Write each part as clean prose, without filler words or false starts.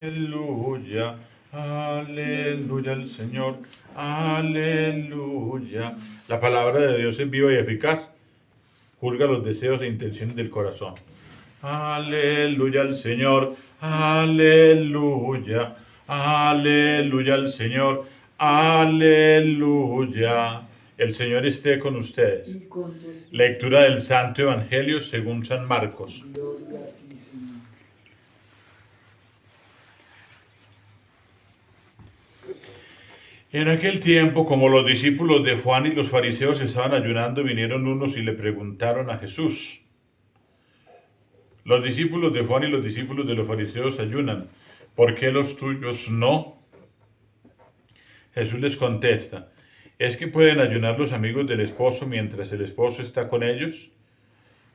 Aleluya, aleluya al Señor, aleluya. La palabra de Dios es viva y eficaz, juzga los deseos e intenciones del corazón. Aleluya al Señor, aleluya, aleluya al Señor, aleluya. El Señor esté con ustedes. y con tu espíritu. Lectura del Santo Evangelio según San Marcos. Gloria a ti, Señor. En aquel tiempo, como los discípulos de Juan y los fariseos estaban ayunando, vinieron unos y le preguntaron a Jesús. Los discípulos de Juan y los discípulos de los fariseos ayunan, ¿por qué los tuyos no? Jesús les contesta, ¿es que pueden ayunar los amigos del esposo mientras el esposo está con ellos?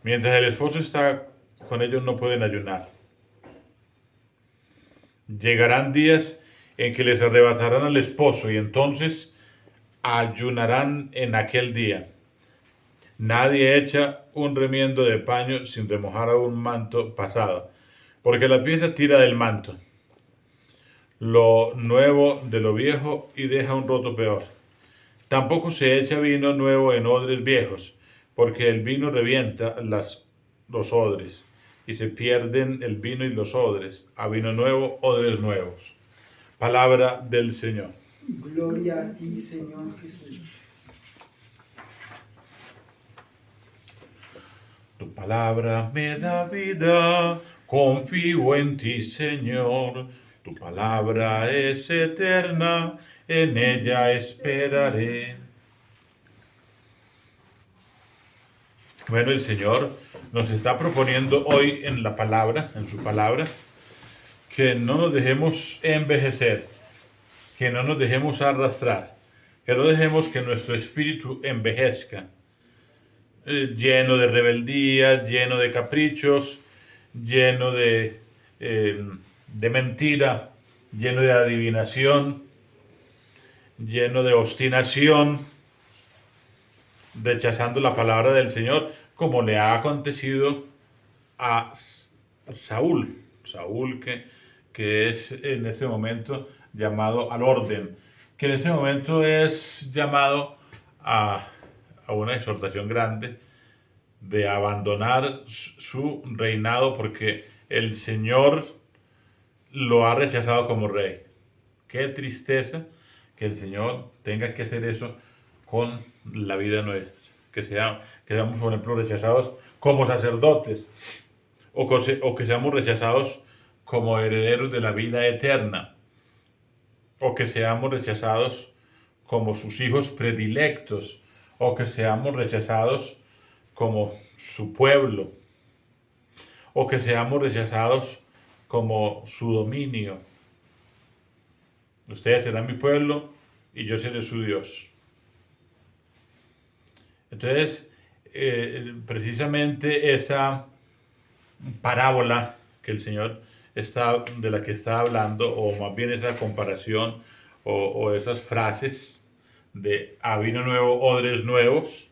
Mientras el esposo está con ellos no pueden ayunar. Llegarán días en que les arrebatarán al esposo y entonces ayunarán en aquel día. Nadie echa un remiendo de paño sin remojar a un manto pasado, porque la pieza tira del manto lo nuevo de lo viejo y deja un roto peor. Tampoco se echa vino nuevo en odres viejos, porque el vino revienta los odres, y se pierden el vino y los odres. A vino nuevo, odres nuevos. Palabra del Señor. Gloria a ti, Señor Jesús. Tu palabra me da vida, confío en ti, Señor. Tu palabra es eterna, en ella esperaré. Bueno, el Señor nos está proponiendo hoy en la palabra, en su palabra, que no nos dejemos envejecer, que no nos dejemos arrastrar, que no dejemos que nuestro espíritu envejezca, lleno de rebeldía, lleno de caprichos, lleno de mentira, lleno de adivinación, lleno de obstinación, rechazando la palabra del Señor, como le ha acontecido a Saúl. Saúl que es en ese momento llamado al orden, que en ese momento es llamado a una exhortación grande de abandonar su reinado porque el Señor lo ha rechazado como rey. Qué tristeza que el Señor tenga que hacer eso con la vida nuestra. Que seamos, por ejemplo, rechazados como sacerdotes o que seamos rechazados como herederos de la vida eterna o que seamos rechazados como sus hijos predilectos o que seamos rechazados como su pueblo o que seamos rechazados como su dominio. Ustedes serán mi pueblo y yo seré su Dios. Entonces, precisamente esa parábola que el Señor de la que está hablando, o más bien esa comparación o esas frases de a vino nuevo, odres nuevos,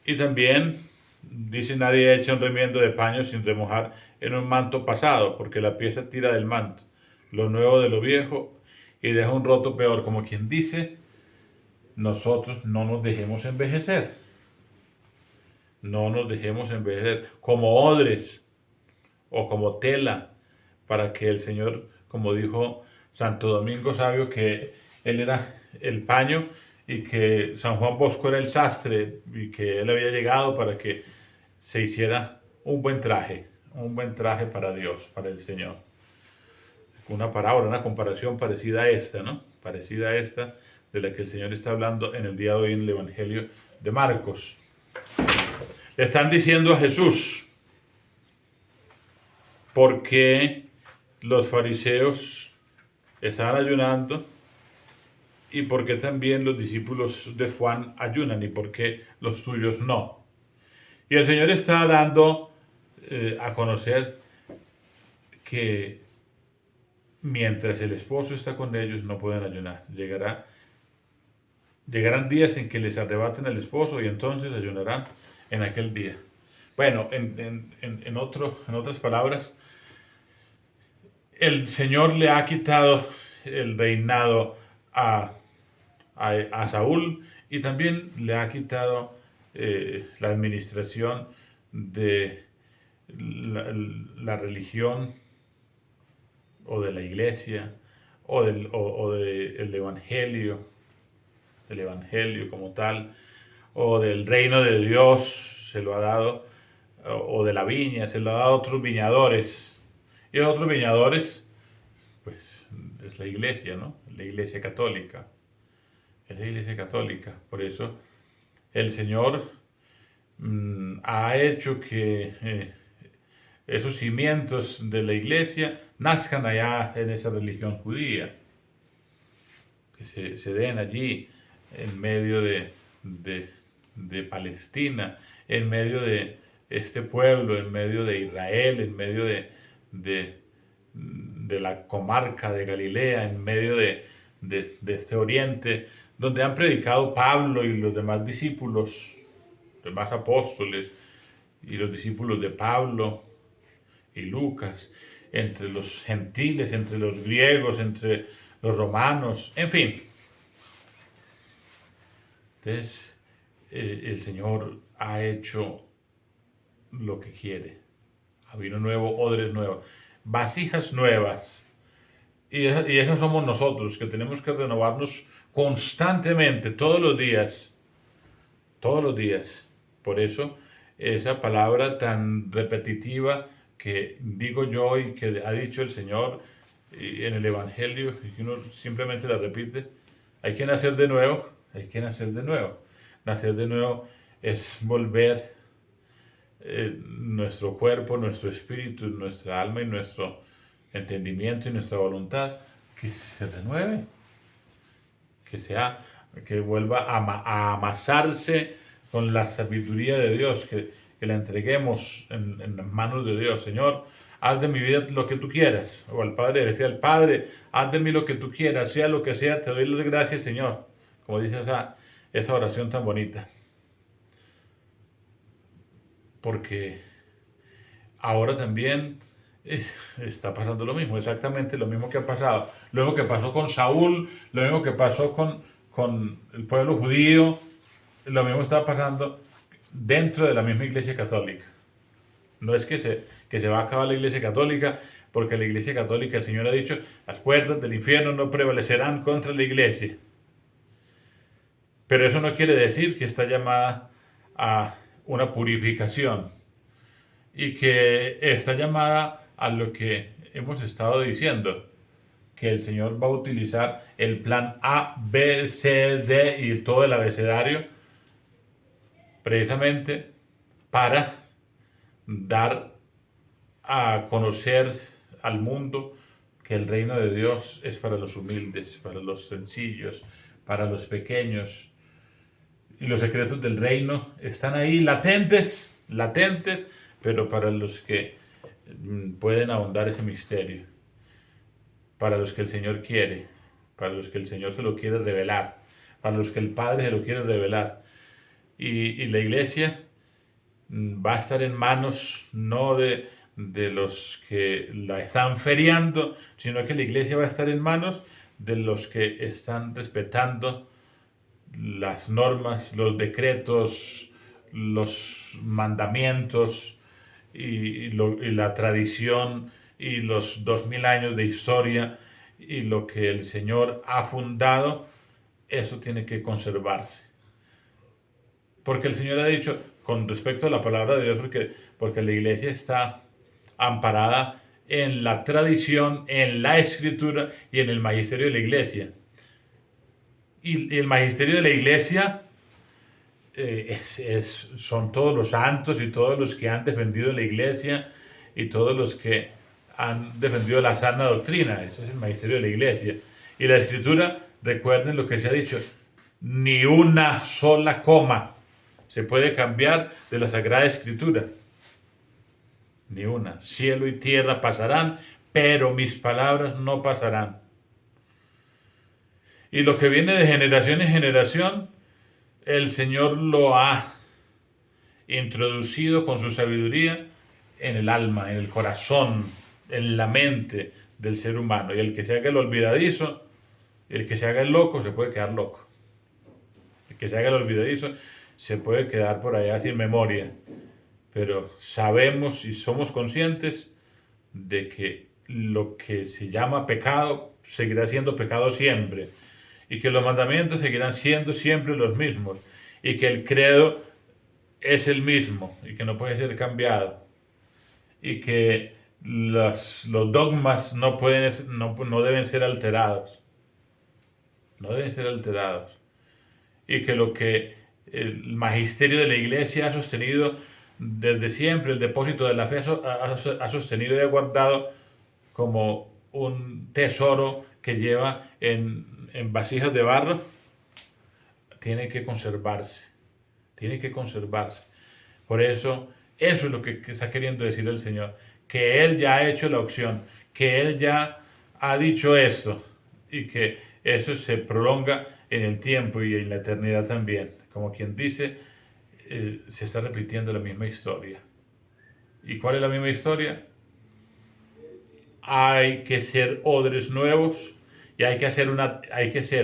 y también dice nadie echa un remiendo de paño sin remojar en un manto pasado, porque la pieza tira del manto, lo nuevo de lo viejo, y deja un roto peor, como quien dice, nosotros no nos dejemos envejecer. No nos dejemos envejecer como odres o como tela para que el Señor, como dijo Santo Domingo Sabio, que él era el paño y que San Juan Bosco era el sastre y que él había llegado para que se hiciera un buen traje para Dios, para el Señor. Una parábola, una comparación parecida a esta, ¿no? Parecida a esta de la que el Señor está hablando en el día de hoy en el Evangelio de Marcos. Le están diciendo a Jesús, ¿por qué los fariseos estaban ayunando? ¿Y por qué también los discípulos de Juan ayunan? ¿Y por qué los tuyos no? Y el Señor está dando a conocer que mientras el esposo está con ellos no pueden ayunar. Llegarán días en que les arrebaten al esposo y entonces ayunarán en aquel día. Bueno, en otras palabras, el Señor le ha quitado el reinado a Saúl y también le ha quitado la administración de la religión o de la iglesia o del evangelio como tal, o del reino de Dios se lo ha dado, o de la viña, se lo ha dado a otros viñadores. Y los otros viñadores, pues es la iglesia, ¿no? La iglesia católica. Es la iglesia católica. Por eso el Señor ha hecho que esos cimientos de la iglesia nazcan allá en esa religión judía, que se den allí en medio de Palestina, en medio de este pueblo, en medio de Israel, en medio de, de la comarca de Galilea, en medio de este oriente, donde han predicado Pablo y los demás discípulos, los demás apóstoles y los discípulos de Pablo y Lucas, entre los gentiles, entre los griegos, entre los romanos, en fin. Entonces, el Señor ha hecho lo que quiere. A vino nuevo, odres nuevos, vasijas nuevas. Y esos somos nosotros, que tenemos que renovarnos constantemente, todos los días. Todos los días. Por eso, esa palabra tan repetitiva que digo yo y que ha dicho el Señor en el Evangelio, y que uno simplemente la repite, hay que nacer de nuevo, hay que nacer de nuevo. Nacer de nuevo es volver nuestro cuerpo, nuestro espíritu, nuestra alma y nuestro entendimiento y nuestra voluntad, que se renueve, que sea, que vuelva a amasarse con la sabiduría de Dios, que la entreguemos en las manos de Dios. Señor, haz de mi vida lo que tú quieras. O al Padre decía al Padre, haz de mí lo que tú quieras, sea lo que sea, te doy las gracias, Señor. Como dice esa oración tan bonita. Porque ahora también está pasando lo mismo, exactamente lo mismo que ha pasado. Lo mismo que pasó con Saúl, lo mismo que pasó con el pueblo judío, lo mismo está pasando dentro de la misma iglesia católica. No es que se va a acabar la iglesia católica, porque la iglesia católica, el Señor ha dicho, las puertas del infierno no prevalecerán contra la iglesia. Pero eso no quiere decir que está llamada a una purificación y que está llamada a lo que hemos estado diciendo, que el Señor va a utilizar el plan A, B, C, D y todo el abecedario precisamente para dar a conocer al mundo que el reino de Dios es para los humildes, para los sencillos, para los pequeños. Y los secretos del reino están ahí latentes, latentes, pero para los que pueden ahondar ese misterio, para los que el Señor quiere, para los que el Señor se lo quiere revelar, para los que el Padre se lo quiere revelar. Y la iglesia va a estar en manos no de los que la están feriando, sino que la iglesia va a estar en manos de los que están respetando las normas, los decretos, los mandamientos y la tradición y los 2000 años de historia y lo que el Señor ha fundado, eso tiene que conservarse. Porque el Señor ha dicho, con respecto a la palabra de Dios, porque la iglesia está amparada en la tradición, en la escritura y en el magisterio de la iglesia. Y el magisterio de la iglesia son todos los santos y todos los que han defendido la iglesia y todos los que han defendido la sana doctrina. Ese es el magisterio de la iglesia. Y la escritura, recuerden lo que se ha dicho, ni una sola coma se puede cambiar de la Sagrada Escritura. Ni una. Cielo y tierra pasarán, pero mis palabras no pasarán. Y lo que viene de generación en generación, el Señor lo ha introducido con su sabiduría en el alma, en el corazón, en la mente del ser humano. Y el que se haga el olvidadizo, el que se haga el loco, se puede quedar loco. El que se haga el olvidadizo se puede quedar por allá sin memoria. Pero sabemos y somos conscientes de que lo que se llama pecado seguirá siendo pecado siempre. Y que los mandamientos seguirán siendo siempre los mismos. Y que el credo es el mismo y que no puede ser cambiado. Y que los dogmas no deben ser alterados. No deben ser alterados. Y que lo que el magisterio de la iglesia ha sostenido desde siempre, el depósito de la fe ha sostenido y ha guardado como un tesoro que lleva en vasijas de barro, tiene que conservarse. Tiene que conservarse. Por eso, eso es lo que está queriendo decir el Señor, que Él ya ha hecho la opción, que Él ya ha dicho esto y que eso se prolonga en el tiempo y en la eternidad también. Como quien dice, se está repitiendo la misma historia. ¿Y cuál es la misma historia? Hay que ser odres nuevos y hay que ser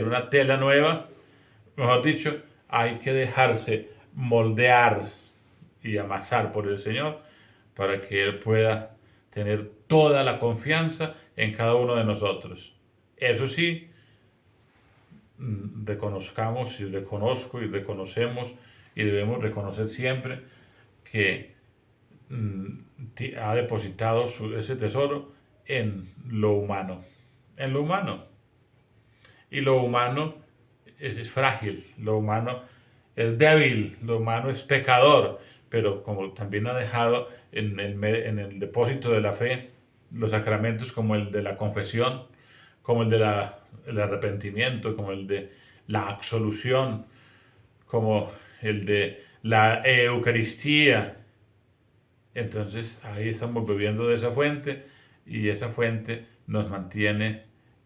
una tela nueva. Mejor dicho, hay que dejarse moldear y amasar por el Señor para que Él pueda tener toda la confianza en cada uno de nosotros. Eso sí, reconozcamos y reconozco y reconocemos y debemos reconocer siempre que ha depositado ese tesoro en lo humano. En lo humano. Y lo humano es frágil, lo humano es débil, lo humano es pecador, pero como también ha dejado en el depósito de la fe los sacramentos como el de la confesión, como el arrepentimiento, como el de la absolución, como el de la Eucaristía. Entonces ahí estamos bebiendo de esa fuente y esa fuente nos mantiene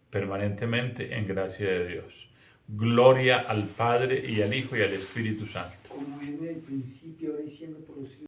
permanentemente en gracia de Dios. Gloria al Padre y al Hijo y al Espíritu Santo. Como en el principio, ahora y siempre, por los siglos.